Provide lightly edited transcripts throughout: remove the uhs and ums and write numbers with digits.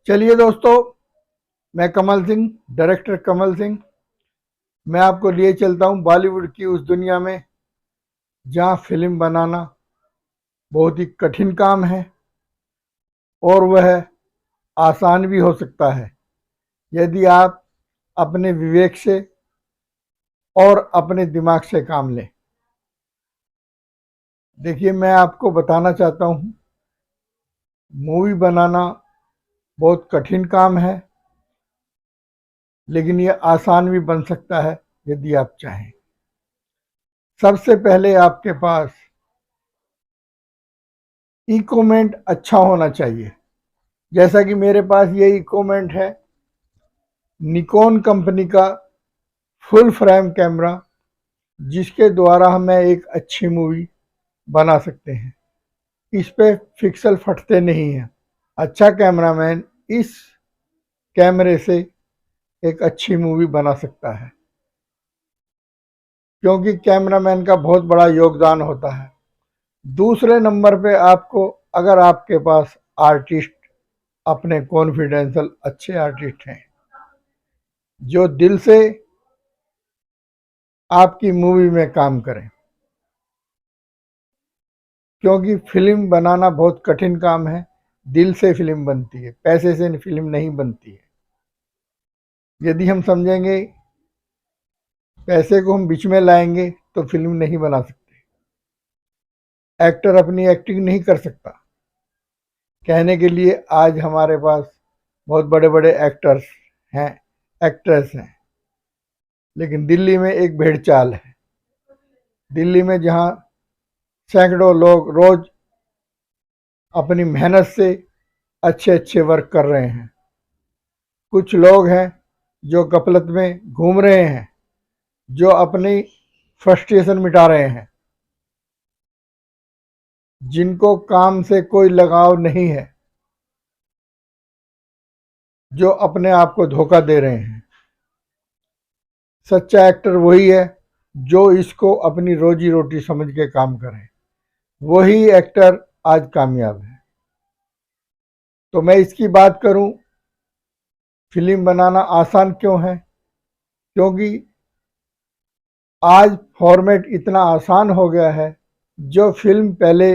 चलिए दोस्तों, मैं कमल सिंह, डायरेक्टर कमल सिंह। मैं आपको लिए चलता हूं बॉलीवुड की उस दुनिया में जहां फिल्म बनाना बहुत ही कठिन काम है और वह आसान भी हो सकता है यदि आप अपने विवेक से और अपने दिमाग से काम लें। देखिए, मैं आपको बताना चाहता हूं, मूवी बनाना बहुत कठिन काम है, लेकिन ये आसान भी बन सकता है यदि आप चाहें। सबसे पहले आपके पास इक्विपमेंट अच्छा होना चाहिए। जैसा कि मेरे पास ये इक्विपमेंट है, निकॉन कंपनी का फुल फ्रेम कैमरा, जिसके द्वारा हम एक अच्छी मूवी बना सकते हैं। इस पे पिक्सल फटते नहीं हैं। अच्छा कैमरामैन इस कैमरे से एक अच्छी मूवी बना सकता है, क्योंकि कैमरामैन का बहुत बड़ा योगदान होता है। दूसरे नंबर पे आपको, अगर आपके पास आर्टिस्ट, अपने कॉन्फिडेंशियल अच्छे आर्टिस्ट हैं जो दिल से आपकी मूवी में काम करें, क्योंकि फिल्म बनाना बहुत कठिन काम है। दिल से फिल्म बनती है, पैसे से फिल्म नहीं बनती है। यदि हम समझेंगे पैसे को हम बीच में लाएंगे तो फिल्म नहीं बना सकते। एक्टर अपनी एक्टिंग नहीं कर सकता। कहने के लिए आज हमारे पास बहुत बड़े बड़े एक्टर्स हैं, एक्ट्रेस हैं, लेकिन दिल्ली में एक भेड़ चाल है। दिल्ली में जहां सैकड़ों लोग रोज अपनी मेहनत से अच्छे अच्छे वर्क कर रहे हैं, कुछ लोग हैं जो गफलत में घूम रहे हैं, जो अपनी फ्रस्ट्रेशन मिटा रहे हैं, जिनको काम से कोई लगाव नहीं है, जो अपने आप को धोखा दे रहे हैं। सच्चा एक्टर वही है जो इसको अपनी रोजी रोटी समझ के काम करे। वही एक्टर आज कामयाब है। तो मैं इसकी बात करूं, फिल्म बनाना आसान क्यों है? क्योंकि आज फॉर्मेट इतना आसान हो गया है। जो फिल्म पहले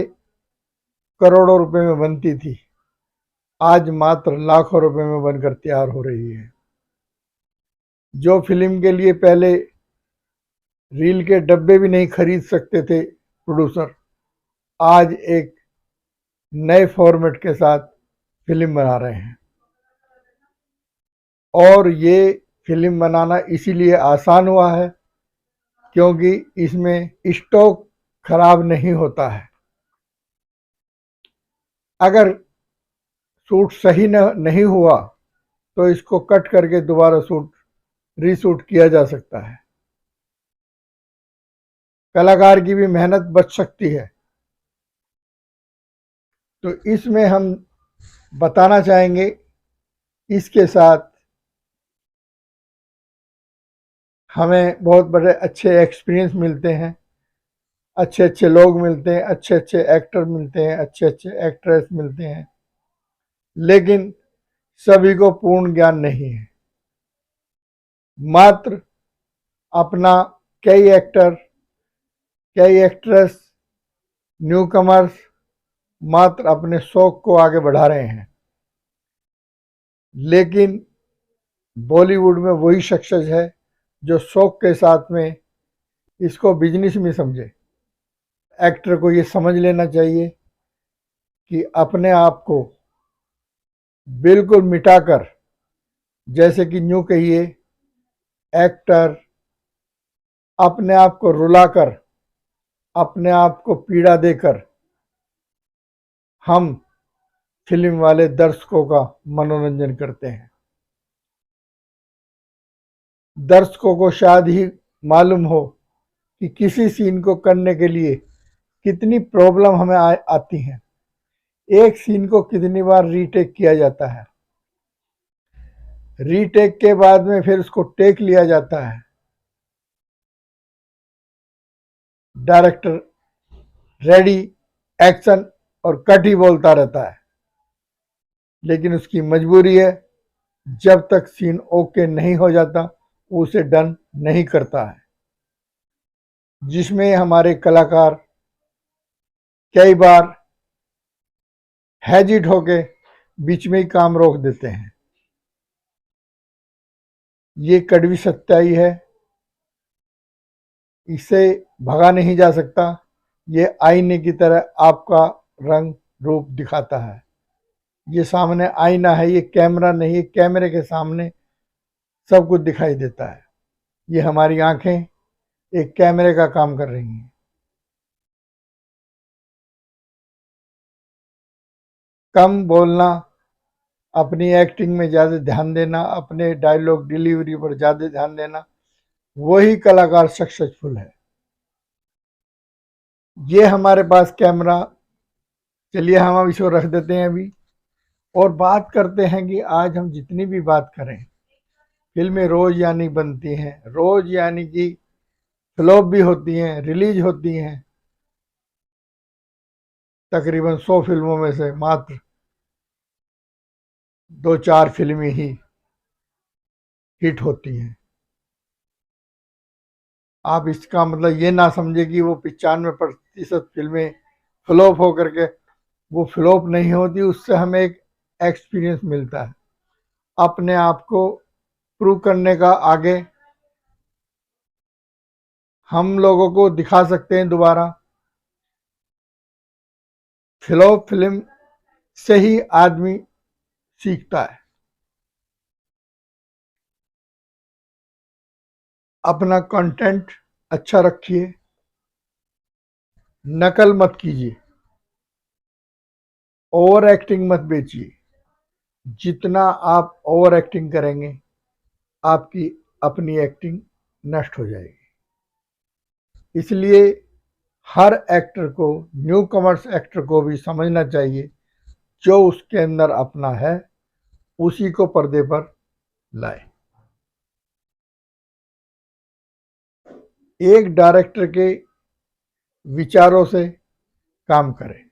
करोड़ों रुपए में बनती थी, आज मात्र लाखों रुपए में बनकर तैयार हो रही है। जो फिल्म के लिए पहले रील के डब्बे भी नहीं खरीद सकते थे प्रोड्यूसर, आज एक नए फॉर्मेट के साथ फिल्म बना रहे हैं। और ये फिल्म बनाना इसीलिए आसान हुआ है क्योंकि इसमें स्टॉक खराब नहीं होता है। अगर शूट सही नहीं हुआ तो इसको कट करके दोबारा शूट रीशूट किया जा सकता है। कलाकार की भी मेहनत बच सकती है। तो इसमें हम बताना चाहेंगे, इसके साथ हमें बहुत बड़े अच्छे एक्सपीरियंस मिलते हैं, अच्छे अच्छे लोग मिलते हैं, अच्छे अच्छे एक्टर मिलते हैं, अच्छे अच्छे एक्ट्रेस मिलते हैं, लेकिन सभी को पूर्ण ज्ञान नहीं है। मात्र अपना कई एक्टर, कई एक्ट्रेस, न्यू कमर्स मात्र अपने शौक को आगे बढ़ा रहे हैं, लेकिन बॉलीवुड में वही सक्सेस है जो शौक के साथ में इसको बिजनेस में समझे। एक्टर को ये समझ लेना चाहिए कि अपने आप को बिल्कुल मिटाकर, जैसे कि न्यू कहिए, एक्टर अपने आप को रुलाकर, अपने आप को पीड़ा देकर हम फिल्म वाले दर्शकों का मनोरंजन करते हैं। दर्शकों को शायद ही मालूम हो कि किसी सीन को करने के लिए कितनी प्रॉब्लम हमें आती हैं। एक सीन को कितनी बार रीटेक किया जाता है, रीटेक के बाद में फिर उसको टेक लिया जाता है। डायरेक्टर रेडी, एक्शन और कट ही बोलता रहता है। लेकिन उसकी मजबूरी है, जब तक सीन ओके नहीं हो जाता वो उसे डन नहीं करता है, जिसमें हमारे कलाकार कई बार हेजिट होके बीच में ही काम रोक देते हैं। ये कड़वी सच्चाई है, इसे भगा नहीं जा सकता। ये आईने की तरह आपका रंग रूप दिखाता है। ये सामने आईना है, ये कैमरा नहीं, ये कैमरे के सामने सब कुछ दिखाई देता है। ये हमारी आंखें एक कैमरे का काम कर रही हैं। कम बोलना, अपनी एक्टिंग में ज़्यादा ध्यान देना, अपने डायलॉग डिलीवरी पर ज़्यादा ध्यान देना, वही कलाकार सक्सेसफुल है। ये हमारे पास कैमरा, चलिए हम अब इसको रख देते हैं अभी और बात करते हैं कि आज हम जितनी भी बात करें, फिल्में रोज यानी बनती हैं, रोज यानी कि फ्लॉप भी होती हैं, रिलीज होती हैं। तकरीबन 100 फिल्मों में से मात्र 2-4 फिल्में ही हिट होती हैं। आप इसका मतलब ये ना समझे कि वो 95% फिल्में फ्लॉप हो करके वो फ्लॉप नहीं होती, उससे हमें एक एक्सपीरियंस मिलता है। अपने आप को प्रूव करने का आगे हम लोगों को दिखा सकते हैं दोबारा। फ्लॉप फिल्म से ही आदमी सीखता है। अपना कंटेंट अच्छा रखिए, नकल मत कीजिए, ओवर एक्टिंग मत बेचिए। जितना आप ओवर एक्टिंग करेंगे, आपकी अपनी एक्टिंग नष्ट हो जाएगी। इसलिए हर एक्टर को, न्यू कमर्स एक्टर को भी समझना चाहिए, जो उसके अंदर अपना है उसी को पर्दे पर लाए। एक डायरेक्टर के विचारों से काम करें,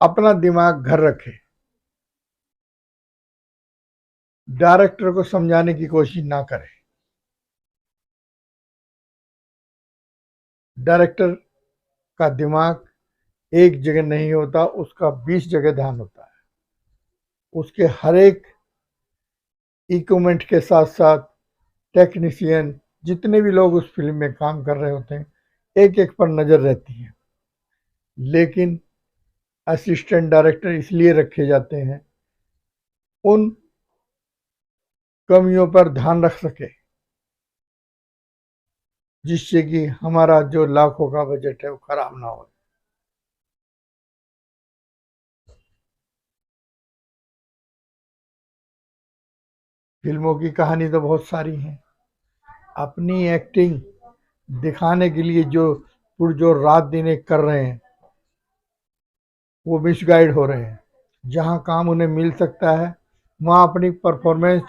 अपना दिमाग घर रखें, डायरेक्टर को समझाने की कोशिश ना करें। डायरेक्टर का दिमाग एक जगह नहीं होता, उसका 20 जगह ध्यान होता है। उसके हर एक इक्विपमेंट के साथ साथ टेक्नीशियन, जितने भी लोग उस फिल्म में काम कर रहे होते हैं, एक एक पर नज़र रहती है। लेकिन असिस्टेंट डायरेक्टर इसलिए रखे जाते हैं, उन कमियों पर ध्यान रख सके, जिससे कि हमारा जो लाखों का बजट है वो खराब ना हो। फिल्मों की कहानी तो बहुत सारी है। अपनी एक्टिंग दिखाने के लिए जो पुरजोर रात दिन एक कर रहे हैं, वो मिसगाइड हो रहे हैं। जहाँ काम उन्हें मिल सकता है, वहाँ अपनी परफॉर्मेंस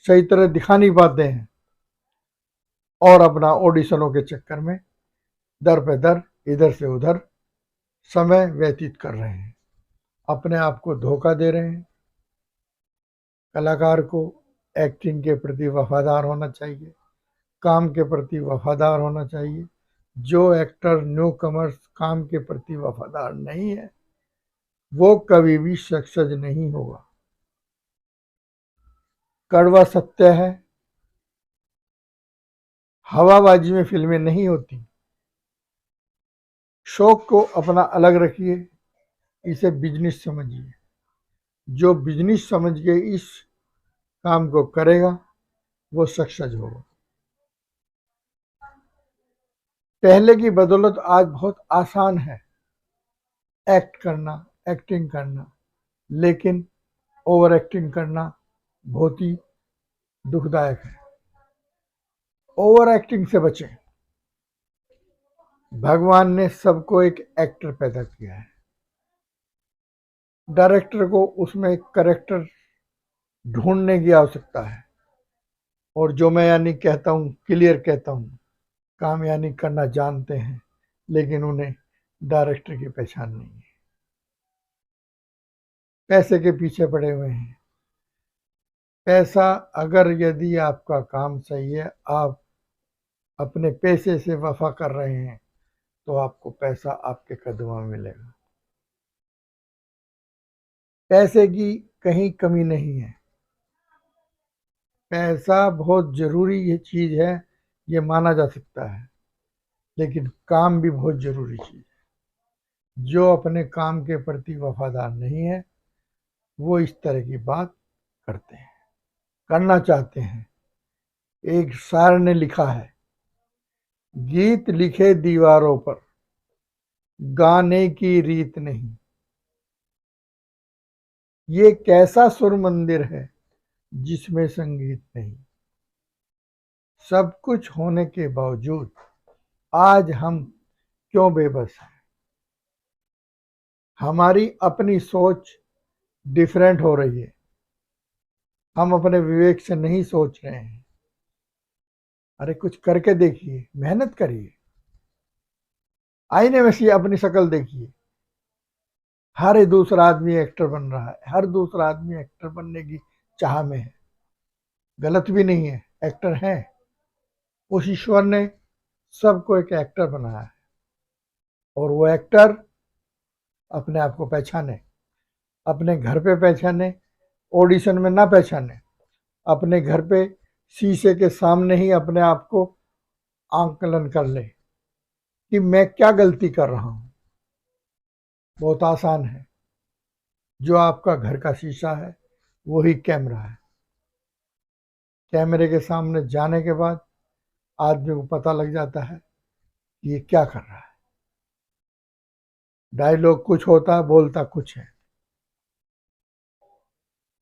सही तरह दिखा नहीं पाते हैं और अपना ऑडिशनों के चक्कर में दर पे दर, इधर से उधर समय व्यतीत कर रहे हैं, अपने आप को धोखा दे रहे हैं। कलाकार को एक्टिंग के प्रति वफादार होना चाहिए, काम के प्रति वफादार होना चाहिए। जो एक्टर न्यू कमर्स काम के प्रति वफादार नहीं है, वो कभी भी सक्सेस नहीं होगा। कड़वा सत्य है, हवाबाजी में फिल्में नहीं होती। शौक को अपना अलग रखिए, इसे बिजनेस समझिए। जो बिजनेस समझ के इस काम को करेगा वो सक्सेस होगा। पहले की बदौलत आज बहुत आसान है एक्ट करना, एक्टिंग करना, लेकिन ओवर एक्टिंग करना बहुत ही दुखदायक है। ओवर एक्टिंग से बचें। भगवान ने सबको एक एक्टर पैदा किया है, डायरेक्टर को उसमें एक करेक्टर ढूंढने की आवश्यकता है। और जो मैं यानी कहता हूँ, क्लियर कहता हूँ, काम यानी करना जानते हैं, लेकिन उन्हें डायरेक्टर की पहचान नहीं है। पैसे के पीछे पड़े हुए हैं। पैसा, अगर यदि आपका काम सही है, आप अपने पैसे से वफा कर रहे हैं, तो आपको पैसा आपके कदमों में मिलेगा। पैसे की कहीं कमी नहीं है। पैसा बहुत जरूरी ये चीज है, ये माना जा सकता है, लेकिन काम भी बहुत जरूरी चीज है। जो अपने काम के प्रति वफादार नहीं है, वो इस तरह की बात करते हैं, करना चाहते हैं। एक शायर ने लिखा है, गीत लिखे दीवारों पर, गाने की रीत नहीं। ये कैसा सुर मंदिर है जिसमें संगीत नहीं। सब कुछ होने के बावजूद आज हम क्यों बेबस हैं। हमारी अपनी सोच डिफरेंट हो रही है। हम अपने विवेक से नहीं सोच रहे हैं। अरे कुछ करके देखिए, मेहनत करिए, आईने में से अपनी शक्ल देखिए। हर दूसरा आदमी एक्टर बन रहा है, हर दूसरा आदमी एक्टर बनने की चाह में है। गलत भी नहीं है, एक्टर है। उस ईश्वर ने सबको एक एक्टर बनाया है, और वो एक्टर अपने आप को पहचाने, अपने घर पे पहचाने, ऑडिशन में ना पहचाने, अपने घर पे शीशे के सामने ही अपने आप को आंकलन कर ले कि मैं क्या गलती कर रहा हूं। बहुत आसान है। जो आपका घर का शीशा है वही कैमरा है। कैमरे के सामने जाने के बाद आदमी को पता लग जाता है कि ये क्या कर रहा है। डायलॉग कुछ होता है, बोलता कुछ है।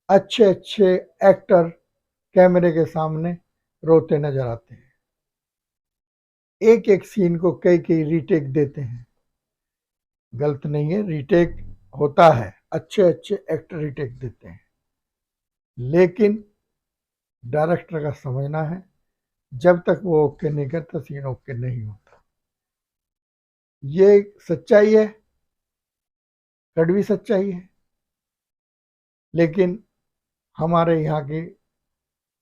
अच्छे अच्छे एक्टर कैमरे के सामने रोते नजर आते हैं। एक एक सीन को कई कई रीटेक देते हैं। गलत नहीं है, रीटेक होता है, अच्छे अच्छे एक्टर रीटेक देते हैं, लेकिन डायरेक्टर का समझना है जब तक वो ओके नहीं करता सीन ओके नहीं होता। ये सच्चाई है, कड़वी सच्चाई है, लेकिन हमारे यहाँ के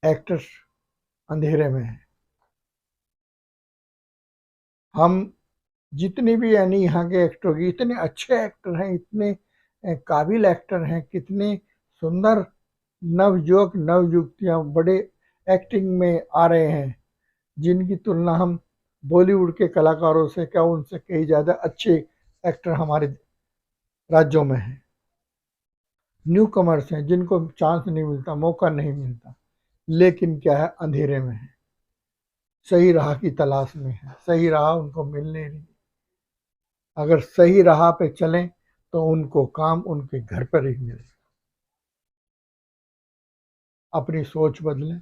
एक्टर्स अंधेरे में हैं। हम जितनी भी यानी यहाँ के एक्टर की, इतने अच्छे एक्टर हैं, इतने काबिल एक्टर हैं, कितने सुंदर नवयुवक नवयुवतियाँ बड़े एक्टिंग में आ रहे हैं, जिनकी तुलना हम बॉलीवुड के कलाकारों से क्या, उनसे कई ज़्यादा अच्छे एक्टर हमारे राज्यों में हैं। न्यू कमर्स हैं जिनको चांस नहीं मिलता, मौका नहीं मिलता, लेकिन क्या है, अंधेरे में है, सही राह की तलाश में है, सही राह उनको मिल नहीं रही। अगर सही राह पे चलें तो उनको काम उनके घर पर ही मिले। अपनी सोच बदलें।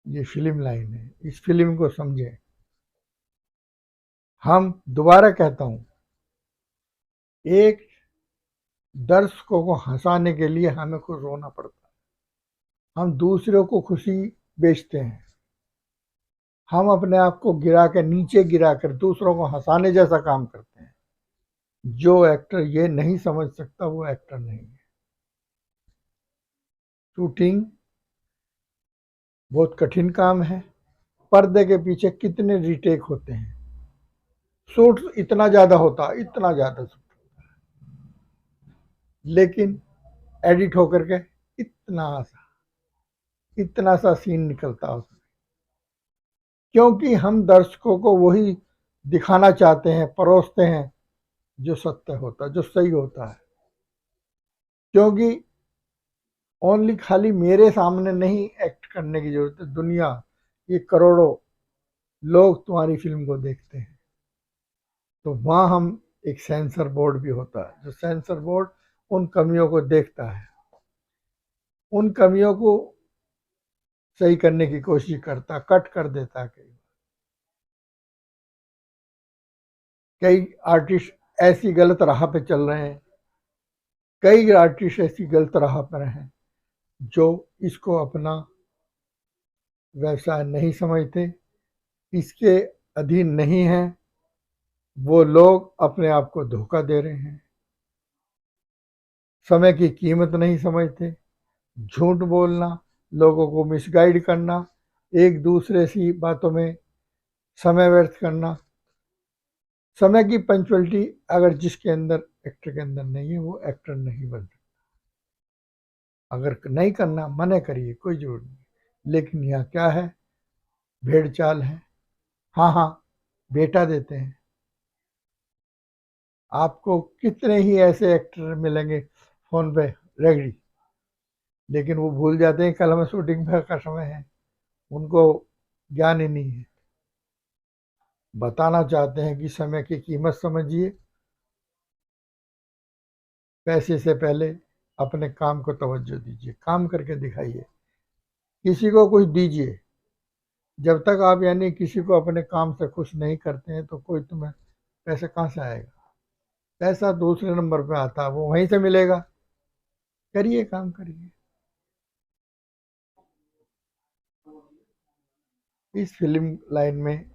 ये फिल्म लाइन है, इस फिल्म को समझें। हम दोबारा कहता हूं, एक दर्शकों को हंसाने के लिए हमें खुद रोना पड़ता है। हम दूसरों को खुशी बेचते हैं। हम अपने आप को गिरा कर, नीचे गिरा कर दूसरों को हंसाने जैसा काम करते हैं। जो एक्टर ये नहीं समझ सकता वो एक्टर नहीं है। शूटिंग बहुत कठिन काम है। पर्दे के पीछे कितने रीटेक होते हैं। शूट इतना ज्यादा होता है, इतना ज्यादा शूट, लेकिन एडिट होकर के इतना सा सीन निकलता उसमें, क्योंकि हम दर्शकों को वही दिखाना चाहते हैं, परोसते हैं जो सत्य होता है, जो सही होता है। क्योंकि ओनली खाली मेरे सामने नहीं एक्ट करने की जरूरत है, दुनिया, ये करोड़ों लोग तुम्हारी फिल्म को देखते हैं। तो वहाँ हम एक सेंसर बोर्ड भी होता है, जो सेंसर बोर्ड उन कमियों को देखता है, उन कमियों को सही करने की कोशिश करता, कट कर देता। कई आर्टिस्ट ऐसी गलत राह पे चल रहे हैं, कई आर्टिस्ट ऐसी गलत राह पर हैं जो इसको अपना व्यवसाय नहीं समझते, इसके अधीन नहीं हैं। वो लोग अपने आप को धोखा दे रहे हैं। समय की कीमत नहीं समझते, झूठ बोलना, लोगों को मिसगाइड करना, एक दूसरे सी बातों में समय व्यर्थ करना। समय की पंक्चुअलिटी अगर जिसके अंदर, एक्टर के अंदर नहीं है, वो एक्टर नहीं बन सकता। अगर नहीं करना, मना करिए, कोई जरूरत नहीं। लेकिन यहाँ क्या है, भेड़ चाल है। हाँ हाँ, बेटा देते हैं। आपको कितने ही ऐसे एक्टर मिलेंगे फोन पे रेगड़ी, लेकिन वो भूल जाते हैं कल हमें शूटिंग का समय है, उनको ज्ञान ही नहीं है। बताना चाहते हैं कि समय की कीमत समझिए, पैसे से पहले अपने काम को तवज्जो दीजिए, काम करके दिखाइए, किसी को कुछ दीजिए। जब तक आप यानी किसी को अपने काम से खुश नहीं करते हैं तो कोई तुम्हें पैसे कहाँ से आएगा। पैसा दूसरे नंबर पे आता है, वो वहीं से मिलेगा। करिए, काम करिए। इस फिल्म लाइन में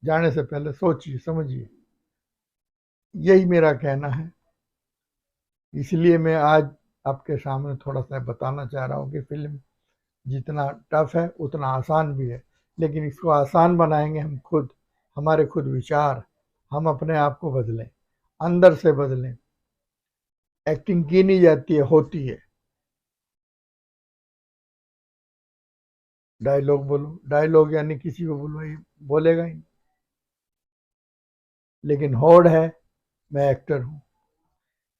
जाने से पहले सोचिए, समझिए। यही मेरा कहना है। इसलिए मैं आज आपके सामने थोड़ा सा बताना चाह रहा हूँ कि फिल्म जितना टफ है उतना आसान भी है, लेकिन इसको आसान बनाएंगे हम खुद, हमारे खुद विचार। हम अपने आप को बदलें, अंदर से बदलें। एक्टिंग की नहीं जाती है, होती है। डायलॉग बोलो, डायलॉग यानी किसी को बोलो, ये बोलेगा ही। लेकिन होड़ है, मैं एक्टर हूँ,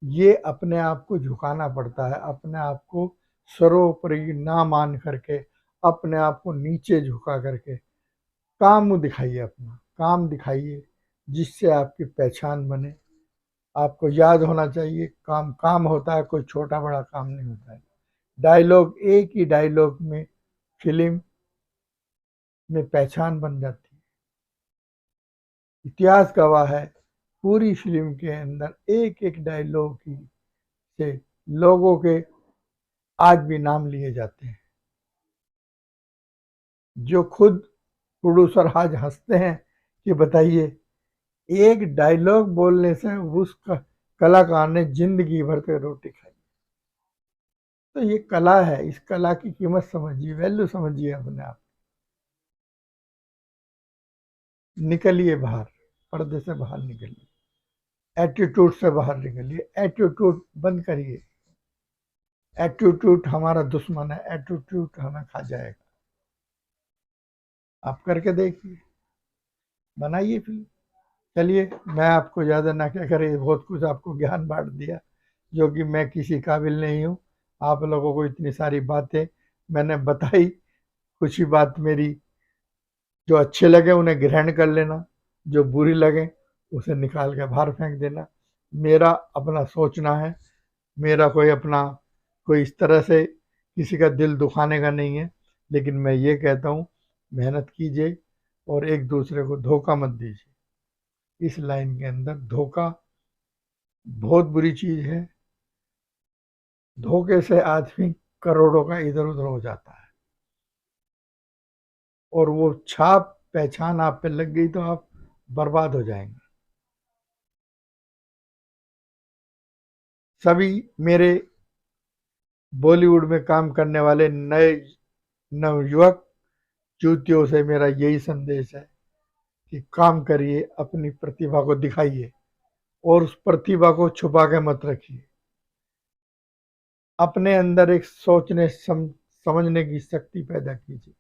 ये अपने आप को झुकाना पड़ता है, अपने आप को सर्वोपरि ना मान करके, अपने आप को नीचे झुका करके काम दिखाइए, अपना काम दिखाइए, जिससे आपकी पहचान बने। आपको याद होना चाहिए, काम काम होता है, कोई छोटा बड़ा काम नहीं होता है। डायलॉग, एक ही डायलॉग में फिल्म में पहचान बन जाती है। इतिहास गवाह है, पूरी फिल्म के अंदर एक एक डायलॉग की से लोगों के आज भी नाम लिए जाते हैं। जो खुद प्रोड्यूसर आज हंसते हैं कि बताइए, एक डायलॉग बोलने से उस कलाकार ने जिंदगी भर के रोटी खाई। तो ये कला है, इस कला की कीमत समझिए, वैल्यू समझिए अपने आप। निकलिए बाहर, पर्दे से बाहर निकलिए, एटीट्यूड से बाहर निकलिए, एटीट्यूड बंद करिए। एटीट्यूड हमारा दुश्मन है, एटीट्यूड हमें खा जाएगा। आप करके देखिए, बनाइए फिल्म। चलिए, मैं आपको ज़्यादा ना क्या करे, बहुत कुछ आपको ज्ञान बांट दिया, जो कि मैं किसी काबिल नहीं हूँ। आप लोगों को इतनी सारी बातें मैंने बताई। कुछ ही बात मेरी जो अच्छे लगे उन्हें ग्रहण कर लेना, जो बुरी लगे उसे निकाल के बाहर फेंक देना। मेरा अपना सोचना है, मेरा कोई अपना, कोई इस तरह से किसी का दिल दुखाने का नहीं है। लेकिन मैं ये कहता हूँ, मेहनत कीजिए और एक दूसरे को धोखा मत दीजिए। इस लाइन के अंदर धोखा बहुत बुरी चीज है। धोखे से आदमी करोड़ों का इधर उधर हो जाता है, और वो छाप, पहचान आप पे लग गई तो आप बर्बाद हो जाएंगे। सभी मेरे बॉलीवुड में काम करने वाले नए नवयुवक युवतियों से मेरा यही संदेश है कि काम करिए, अपनी प्रतिभा को दिखाइए और उस प्रतिभा को छुपा के मत रखिए। अपने अंदर एक सोचने समझने की शक्ति पैदा कीजिए।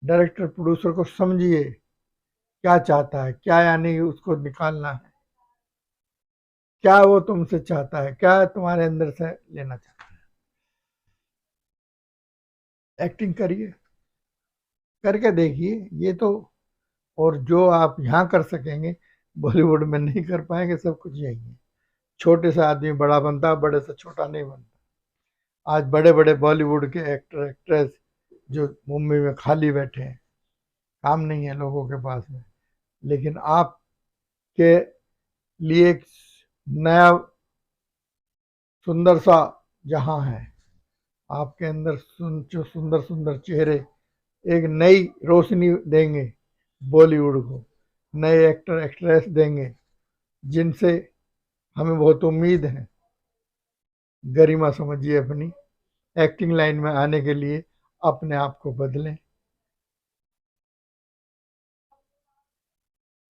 डायरेक्टर प्रोड्यूसर को समझिए, क्या चाहता है, क्या यानी उसको निकालना है, क्या वो तुमसे चाहता है, क्या तुम्हारे अंदर से लेना चाहता है। एक्टिंग करिए, करके देखिए ये तो। और जो आप यहाँ कर सकेंगे बॉलीवुड में नहीं कर पाएंगे, सब कुछ यही है। छोटे से आदमी बड़ा बनता, बड़े से छोटा नहीं बनता। आज बड़े बड़े बॉलीवुड के एक्टर एक्ट्रेस जो मुंबई में खाली बैठे हैं, काम नहीं है लोगों के पास में, लेकिन आपके लिए एक नया सुंदर सा जहां है। आपके अंदर जो सुंदर सुंदर चेहरे एक नई रोशनी देंगे बॉलीवुड को, नए एक्टर एक्ट्रेस देंगे, जिनसे हमें बहुत उम्मीद है। गरिमा समझिए अपनी। एक्टिंग लाइन में आने के लिए अपने आप को बदलें,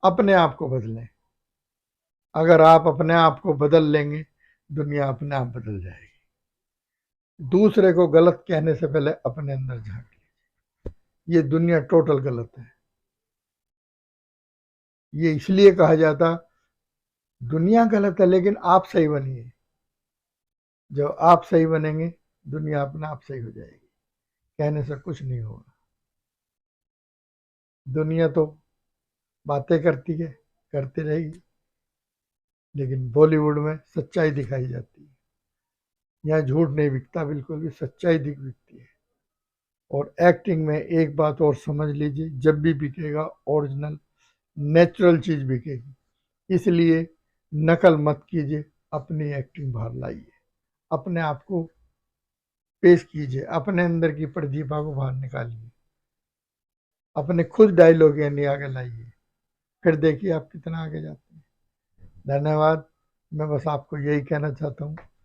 अपने आप को बदलें। अगर आप अपने आप को बदल लेंगे, दुनिया अपने आप बदल जाएगी। दूसरे को गलत कहने से पहले अपने अंदर झांक लीजिए। ये दुनिया टोटल गलत है। ये इसलिए कहा जाता दुनिया गलत है लेकिन आप सही बनिए। जब आप सही बनेंगे, दुनिया अपने आप सही हो जाएगी। कहने से कुछ नहीं होगा। दुनिया तो बातें करती है, करती रहेगी, लेकिन बॉलीवुड में सच्चाई दिखाई जाती है। यहाँ झूठ नहीं बिकता, बिल्कुल भी सच्चाई बिकती है। और एक्टिंग में एक बात और समझ लीजिए, जब भी बिकेगा ओरिजिनल नेचुरल चीज बिकेगी। इसलिए नकल मत कीजिए, अपनी एक्टिंग बाहर लाइए, अपने आप को पेश कीजिए, अपने अंदर की प्रतिभा को बाहर निकालिए, अपने खुद डायलॉग यानी आगे लाइए। फिर देखिए आप कितना आगे जाते हैं। धन्यवाद। मैं बस आपको यही कहना चाहता हूँ